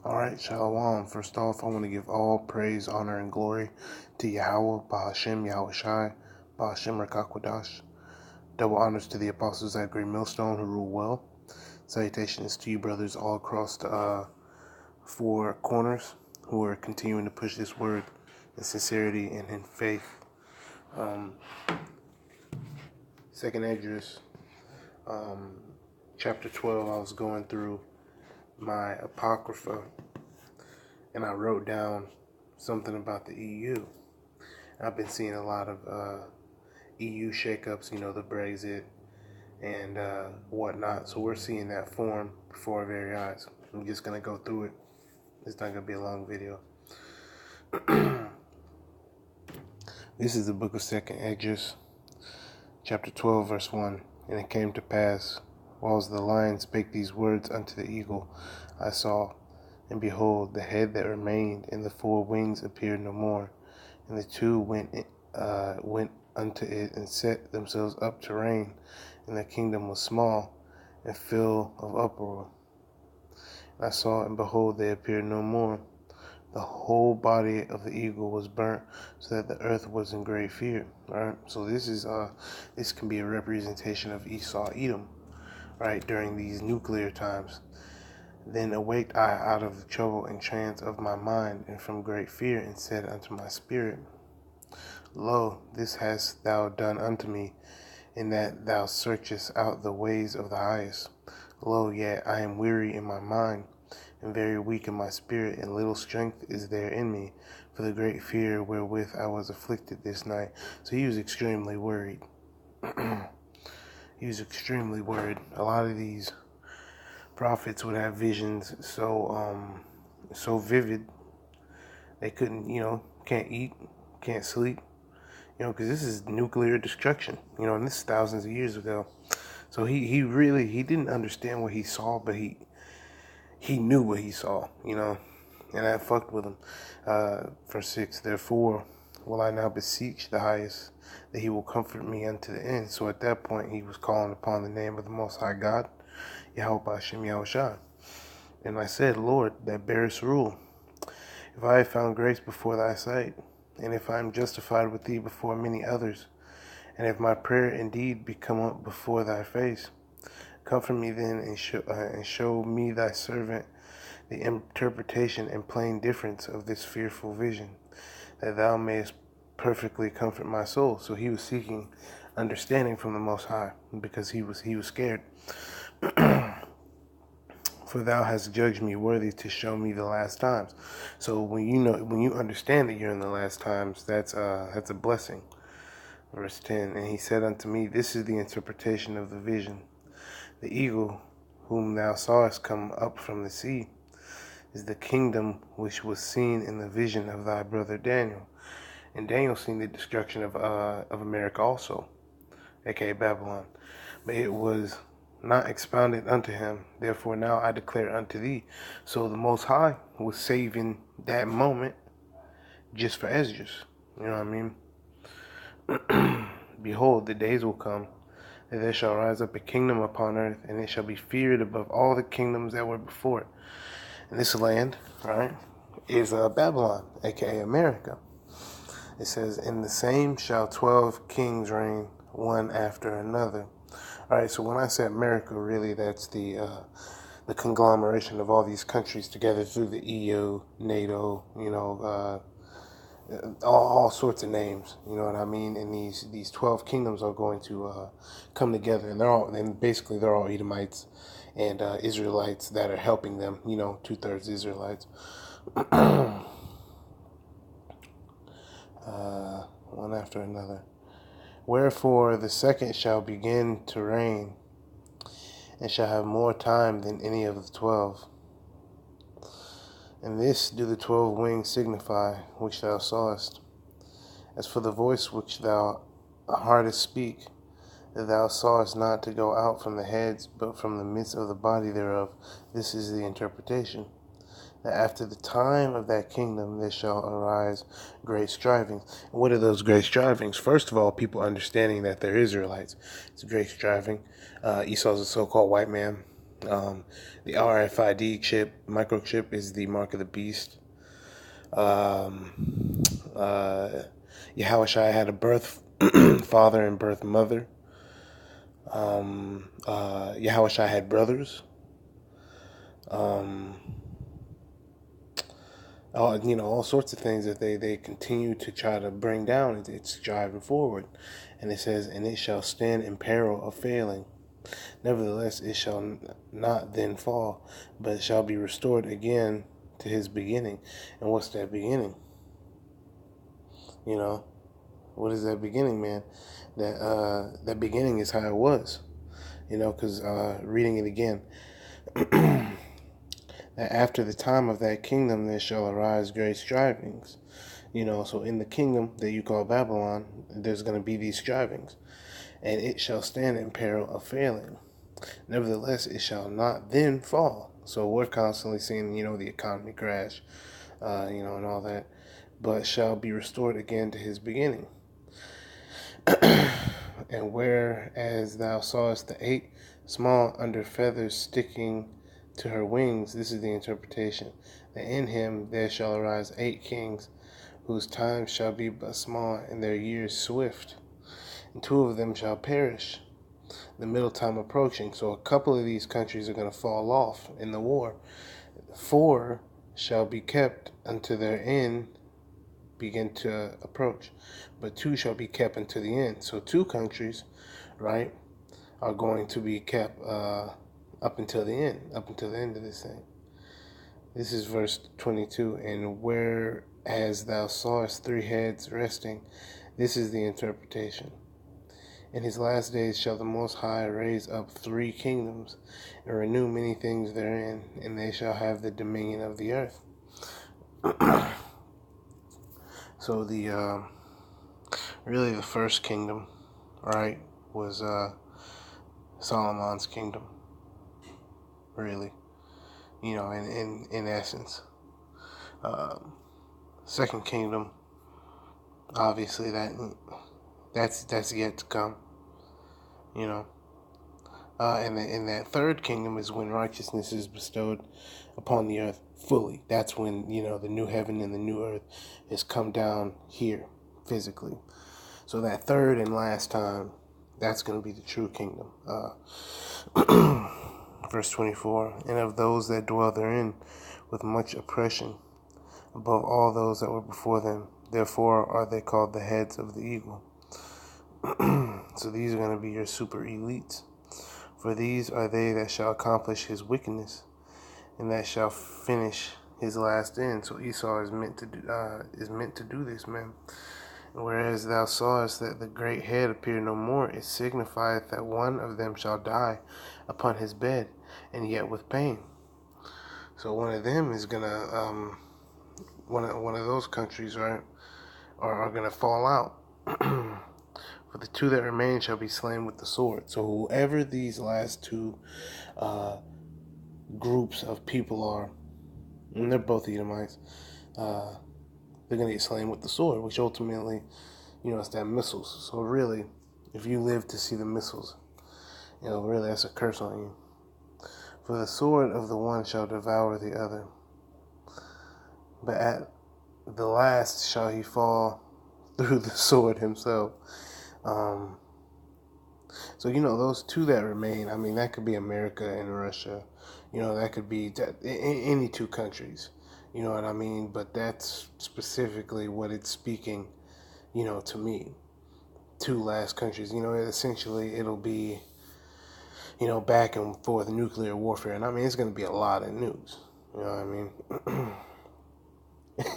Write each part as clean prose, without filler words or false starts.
Alright, Shalom. First off, I want to give all praise, honor, and glory to Yahweh, Bahashem, Yahweh Shai, Bahashem, Rakakwadash. Double honors to the apostles at Great Millstone who rule well. Salutations to you brothers all across the four corners who are continuing to push this word in sincerity and in faith. Second Esdras, chapter 12, I was going through my Apocrypha and I wrote down something about the EU. I've been seeing a lot of EU shakeups, the Brexit and whatnot. So we're seeing that form before our very eyes. I'm just going to go through it. It's not going to be a long video. This is the book of Second Esdras, chapter 12, verse 1. And it came to pass, whilst the lion spake these words unto the eagle, I saw, and behold, the head that remained and the four wings appeared no more. And the two went unto it and set themselves up to reign. And the kingdom was small and full of uproar. And I saw, and behold, they appeared no more. The whole body of the eagle was burnt, so that the earth was in great fear. Right. So this can be a representation of Esau, Edom, right, during these nuclear times. Then awaked I out of the trouble and trance of my mind, and from great fear, and said unto my spirit, Lo, this hast thou done unto me, in that thou searchest out the ways of the highest. Lo, yet I am weary in my mind, and very weak in my spirit, and little strength is there in me, for the great fear wherewith I was afflicted this night. So he was extremely worried. He was extremely worried. A lot of these prophets would have visions so vivid they couldn't, can't eat, can't sleep, because this is nuclear destruction, and this is thousands of years ago. So he didn't understand what he saw, but he knew what he saw, and that fucked with him. Verse 6, therefore will I now beseech the highest, that he will comfort me unto the end. So at that point he was calling upon the name of the Most High God, Yahweh Hashem Yahweh Shai. And I said, Lord, that bearest rule, if I have found grace before thy sight, and if I am justified with thee before many others, and if my prayer indeed be come up before thy face, comfort me then, and show me thy servant the interpretation and plain difference of this fearful vision, that thou mayest perfectly comfort my soul. So he was seeking understanding from the Most High, because he was scared. For thou hast judged me worthy to show me the last times. So when you understand that you're in the last times, that's a blessing. Verse 10, and he said unto me, this is the interpretation of the vision. The eagle whom thou sawest come up from the sea is the kingdom which was seen in the vision of thy brother Daniel. And Daniel seen the destruction of America also, aka Babylon. But it was not expounded unto him. Therefore now I declare unto thee. So the Most High was saving that moment just for Esdras. You know what I mean? Behold, the days will come, that there shall rise up a kingdom upon earth, and it shall be feared above all the kingdoms that were before it. And this land, right, is Babylon, aka America. It says, in the same shall 12 kings reign, one after another. All right, so when I say America, really that's the conglomeration of all these countries together through the EU, Nato, all sorts of names, you know what I mean? And these 12 kingdoms are going to come together, and they're all Edomites and Israelites that are helping them, 2/3 Israelites. One after another. Wherefore the second shall begin to reign, and shall have more time than any of the 12. And this do the 12 wings signify, which thou sawest. As for the voice which thou heardest speak, that thou sawest not to go out from the heads, but from the midst of the body thereof, this is the interpretation. That after the time of that kingdom there shall arise great strivings. And what are those great strivings? First of all, people understanding that they're Israelites. It's a great striving. Esau's a so-called white man. The RFID chip, microchip, is the mark of the beast. Uh, Yahushua had a birth father and birth mother. Yahushua had brothers. Um, all sorts of things that they continue to try to bring down. It's driving forward. And it says, and it shall stand in peril of failing. Nevertheless, it shall not then fall, but shall be restored again to his beginning. And what's that beginning? What is that beginning, man? That beginning is how it was. Because reading it again, that after the time of that kingdom there shall arise great strivings. So in the kingdom that you call Babylon, there's going to be these strivings, and it shall stand in peril of failing. Nevertheless, it shall not then fall. So we're constantly seeing, the economy crash, and all that, but shall be restored again to his beginning. And whereas thou sawest the 8 small under feathers sticking to her wings, this is the interpretation, that in him there shall arise 8 kings, whose time shall be but small, and their years swift. And 2 of them shall perish, the middle time approaching. So a couple of these countries are going to fall off in the war. 4 shall be kept unto their end begin to approach, but 2 shall be kept unto the end. So 2 countries, right, are going to be kept up until the end of this thing. This is verse 22. And whereas thou sawest 3 heads resting, this is the interpretation. In his last days shall the Most High raise up 3 kingdoms, and renew many things therein, and they shall have the dominion of the earth. So really the first kingdom, right, was Solomon's kingdom. Really, in essence. Second kingdom, obviously that's yet to come. And that third kingdom is when righteousness is bestowed upon the earth fully. That's when, the new heaven and the new earth has come down here physically. So that third and last time, that's going to be the true kingdom. Verse 24, and of those that dwell therein with much oppression, above all those that were before them. Therefore are they called the heads of the eagle. So these are going to be your super elites. For these are they that shall accomplish his wickedness, and that shall finish his last end. So Esau is meant to do this, man. Whereas thou sawest that the great head appear no more, it signifieth that one of them shall die upon his bed, and yet with pain. So one of them is gonna one of those countries, right, are gonna fall out. For the 2 that remain shall be slain with the sword. So whoever these last 2 groups of people are, and they're both Edomites, they're going to get slain with the sword, which ultimately, it's that missiles. So really, if you live to see the missiles, really that's a curse on you. For the sword of the one shall devour the other, but at the last shall he fall through the sword himself. So, those 2 that remain, that could be America and Russia. That could be any 2 countries. You know what I mean? But that's specifically what it's speaking, to me. 2 last countries. Essentially it'll be, back and forth nuclear warfare. And it's going to be a lot of nukes. You know what I mean?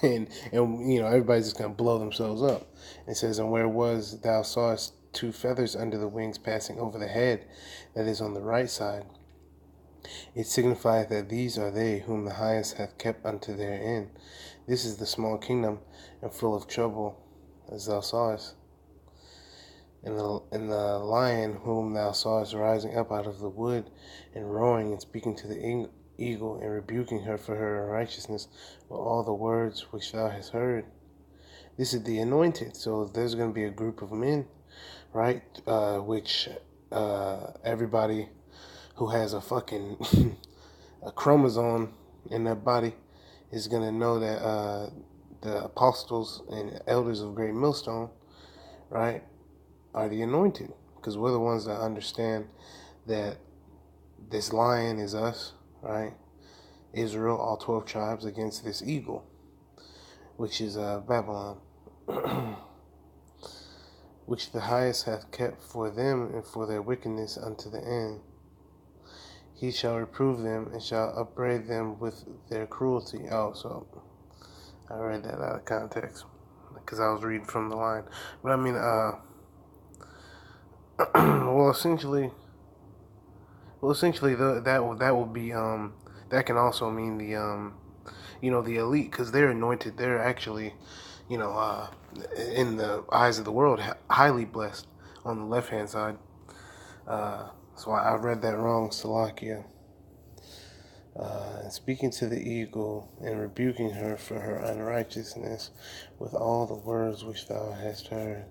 and everybody's just going to blow themselves up. It says, and where was thou sawest 2 feathers under the wings passing over the head, that is on the right side, it signifieth that these are they whom the highest hath kept unto their end. This is the small kingdom, and full of trouble, as thou sawest. And the lion whom thou sawest rising up out of the wood, and roaring and speaking to the eagle, and rebuking her for her unrighteousness with all the words which thou hast heard. This is the anointed. So there's going to be a group of men, right, which everybody who has a fucking a chromosome in their body is going to know that the apostles and elders of Great Millstone, right, are the anointed. Because we're the ones that understand that this lion is us, right? Israel, all 12 tribes against this eagle, which is Babylon, which the highest hath kept for them and for their wickedness unto the end. He shall reprove them and shall upbraid them with their cruelty. Oh, so I read that out of context because I was reading from the line. But I mean, well, essentially, that will be that can also mean the the elite, because they're anointed. They're actually, in the eyes of the world, highly blessed on the left hand side. So I read that wrong, Salakia. Speaking to the eagle and rebuking her for her unrighteousness with all the words which thou hast heard.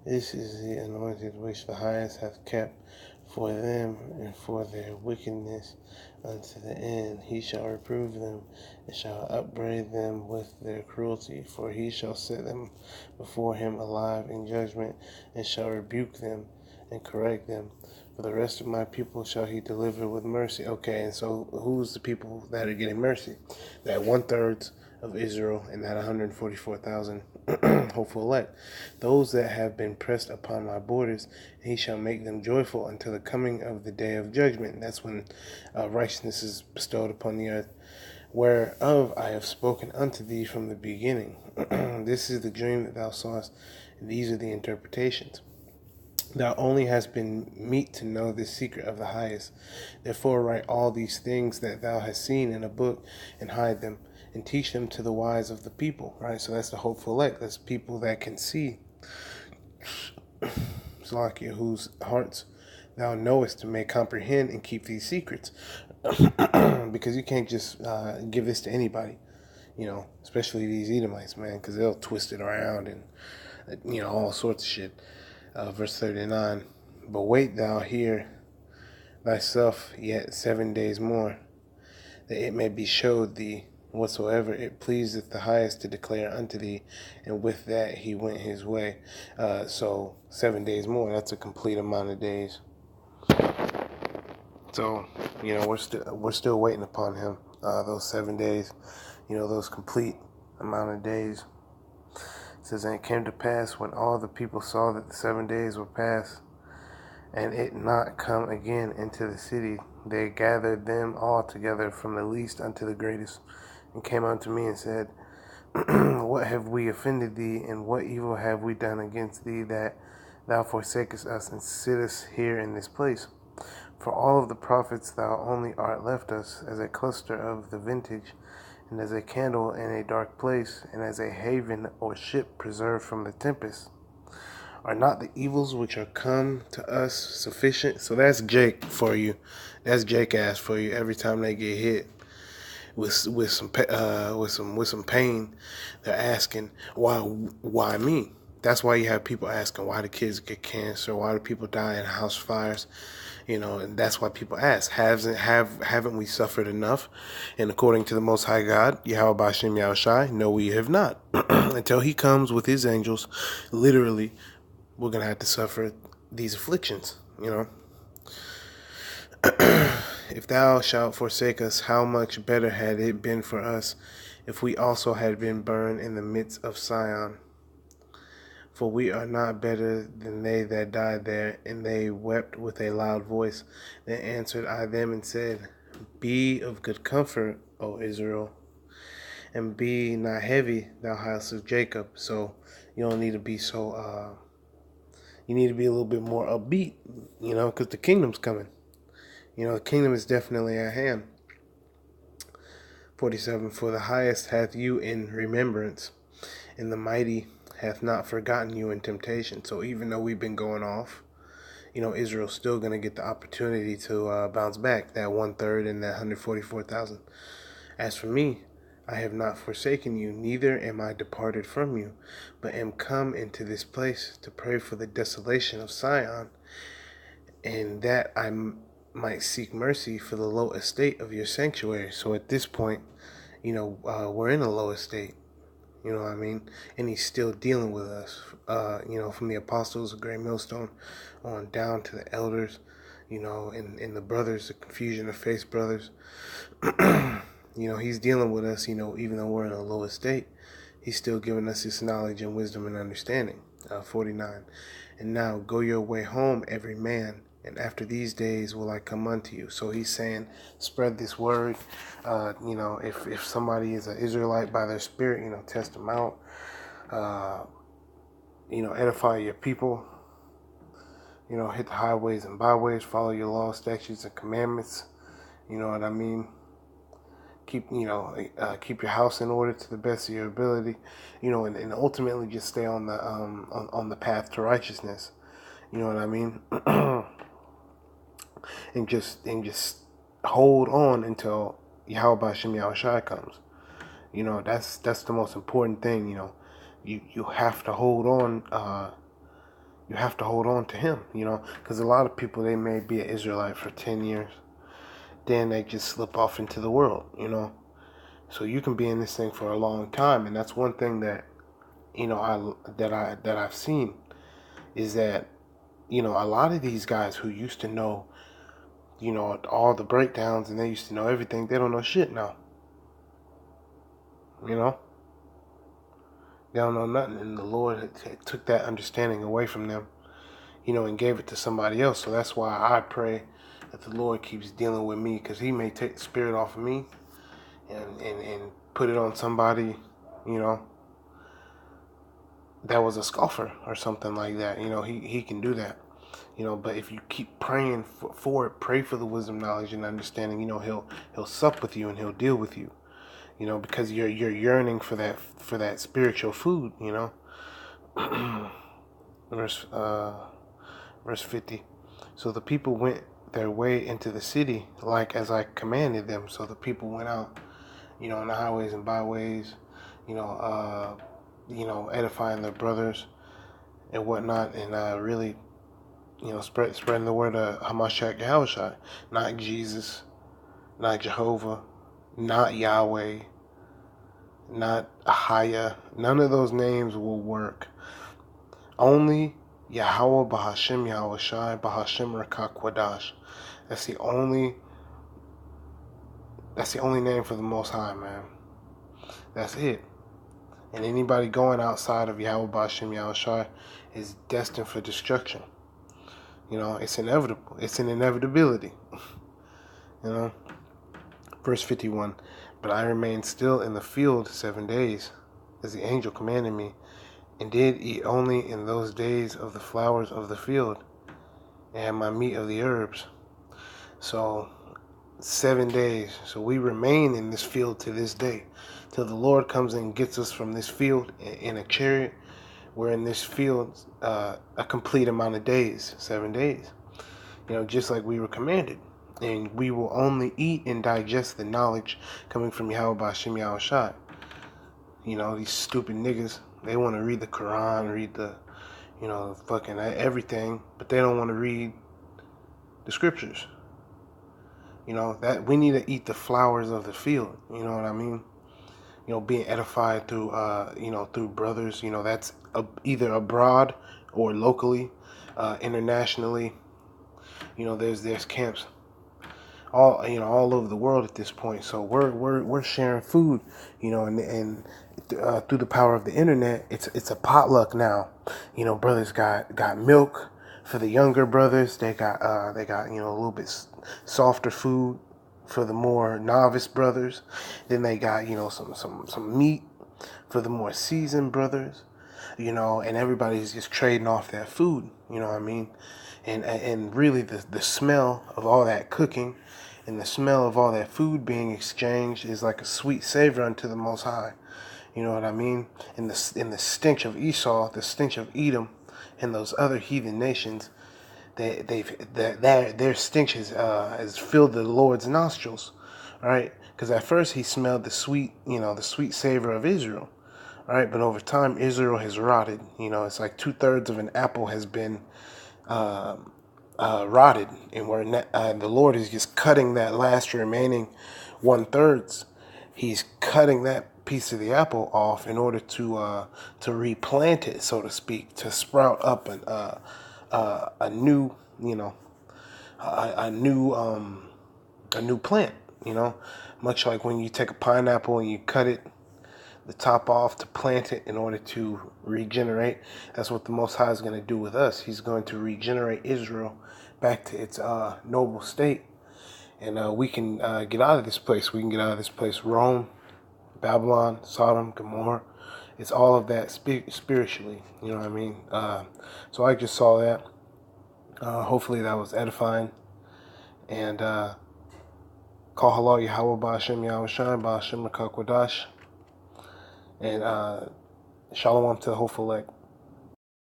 This is the anointed which the highest hath kept for them and for their wickedness unto the end. He shall reprove them and shall upbraid them with their cruelty, for he shall set them before him alive in judgment and shall rebuke them and correct them. For the rest of my people shall he deliver with mercy. Okay, and so who's the people that are getting mercy? That 1/3 of Israel and that 144,000 hopeful elect. Those that have been pressed upon my borders, he shall make them joyful until the coming of the day of judgment. And that's when righteousness is bestowed upon the earth, whereof I have spoken unto thee from the beginning. This is the dream that thou sawest, and these are the interpretations. Thou only hast been meet to know this secret of the highest. Therefore write all these things that thou hast seen in a book, and hide them, and teach them to the wise of the people. Right? So that's the hopeful elect. That's people that can see. Salakia, whose hearts thou knowest to may comprehend and keep these secrets. Because you can't just give this to anybody. Especially these Edomites, man, because they'll twist it around and, all sorts of shit. Verse 39, but wait thou here thyself yet 7 days more, that it may be showed thee whatsoever it pleaseth the highest to declare unto thee. And with that he went his way. So 7 days more, that's a complete amount of days. So, we're still waiting upon him, those 7 days, those complete amount of days. It says, and it came to pass when all the people saw that the 7 days were past, and it not come again into the city, they gathered them all together from the least unto the greatest, and came unto me and said, what have we offended thee, and what evil have we done against thee, that thou forsakest us and sittest here in this place? For all of the prophets thou only art left us, as a cluster of the vintage, and as a candle in a dark place, and as a haven or ship preserved from the tempest. Are not the evils which are come to us sufficient? So that's Jake for you. That's Jake ass for you. Every time they get hit with some pain, they're asking why me? That's why you have people asking why do kids get cancer, why do people die in house fires, and that's why people ask, haven't we suffered enough? And according to the Most High God, Yahweh Bashem Yahushai, no, we have not. Until he comes with his angels, literally, we're going to have to suffer these afflictions, If thou shalt forsake us, how much better had it been for us if we also had been burned in the midst of Sion? For we are not better than they that died there. And they wept with a loud voice. Then answered I them and said, be of good comfort, O Israel, and be not heavy, thou house of Jacob. So you don't need to be so, you need to be a little bit more upbeat, because the kingdom's coming. The kingdom is definitely at hand. 47, for the highest hath you in remembrance, and the mighty hath not forgotten you in temptation. So even though we've been going off, Israel's still going to get the opportunity to bounce back, that 1/3 and that 144,000. As for me, I have not forsaken you, neither am I departed from you, but am come into this place to pray for the desolation of Sion, and that I might seek mercy for the low estate of your sanctuary. So at this point, we're in a low estate. You know what I mean? And he's still dealing with us. From the apostles of Great Millstone on down to the elders, and the brothers, the confusion of face brothers. He's dealing with us, even though we're in a low estate. He's still giving us his knowledge and wisdom and understanding. 49. And now go your way home, every man, and after these days will I come unto you. So he's saying, spread this word. If somebody is an Israelite by their spirit, test them out. Edify your people. Hit the highways and byways, follow your laws, statutes, and commandments. You know what I mean? Keep your house in order to the best of your ability, and ultimately just stay on the path to righteousness. You know what I mean? and just hold on until Yahweh Shem Yahushai comes. That's the most important thing. You have to hold on. You have to hold on to him. Because a lot of people, they may be an Israelite for 10 years. Then they just slip off into the world, So you can be in this thing for a long time, and that's one thing that, I've seen, is that, a lot of these guys who used to know, all the breakdowns and they used to know everything, they don't know shit now. They don't know nothing, and the Lord took that understanding away from them, and gave it to somebody else. So that's why I pray that the Lord keeps dealing with me, because he may take the spirit off of me and put it on somebody, that was a scoffer or something like that. He can do that. But if you keep praying for it, pray for the wisdom, knowledge, and understanding, he'll sup with you and he'll deal with you, because you're yearning for that spiritual food, Verse 50. So the people went their way into the city, like as I commanded them. So the people went out, on the highways and byways, edifying their brothers and whatnot, and really, spreading the word of Hamashiach Yahushua, not Jesus, not Jehovah, not Yahweh, not Ahaya. None of those names will work. Only Yahweh Bahashem Yahushai Bahashem Rakak Kwadash. That's the only name for the Most High, man. That's it. And anybody going outside of Yahweh Bahashem Yahushai is destined for destruction. It's inevitable. It's an inevitability. Verse 51. But I remained still in the field 7 days, as the angel commanded me, and did eat only in those days of the flowers of the field, and my meat of the herbs. So 7 days. So we remain in this field to this day, till the Lord comes and gets us from this field in a chariot. We're in this field a complete amount of days, 7 days. Just like we were commanded. And we will only eat and digest the knowledge coming from Yahweh B'Hashem Yahushai. These stupid niggas, they want to read the Quran, read the, fucking everything, but they don't want to read the scriptures. That we need to eat the flowers of the field. You know what I mean? Being edified through, through brothers. That's either abroad or locally, internationally. There's camps all over the world at this point. So we're sharing food, and through the power of the internet, it's a potluck now. Brothers got milk for the younger brothers. They got a little bit softer food for the more novice brothers. Then they got some meat for the more seasoned brothers. And everybody's just trading off that food. You know what I mean? And really the smell of all that cooking and the smell of all that food being exchanged is like a sweet savor unto the Most High. You know what I mean? And the stench of Esau, the stench of Edom, and those other heathen nations, their stench has filled the Lord's nostrils, right? Because at first he smelled the sweet savor of Israel, right? But over time, Israel has rotted. It's like 2/3 of an apple has been rotted, and the Lord is just cutting that last remaining 1/3. He's cutting that piece of the apple off in order to replant it, so to speak, to sprout up a new, a new a new plant. Much like when you take a pineapple and you cut the top off to plant it in order to regenerate. That's what the Most High is going to do with us. He's going to regenerate Israel back to its noble state. And we can get out of this place. We can get out of this place. Rome, Babylon, Sodom, Gomorrah. It's all of that spiritually. You know what I mean? So I just saw that. Hopefully that was edifying. And call halal Yahweh Ba'ashem Yahweh Shine Ba'ashem Makakwadash. And shalom to the hopeful elect.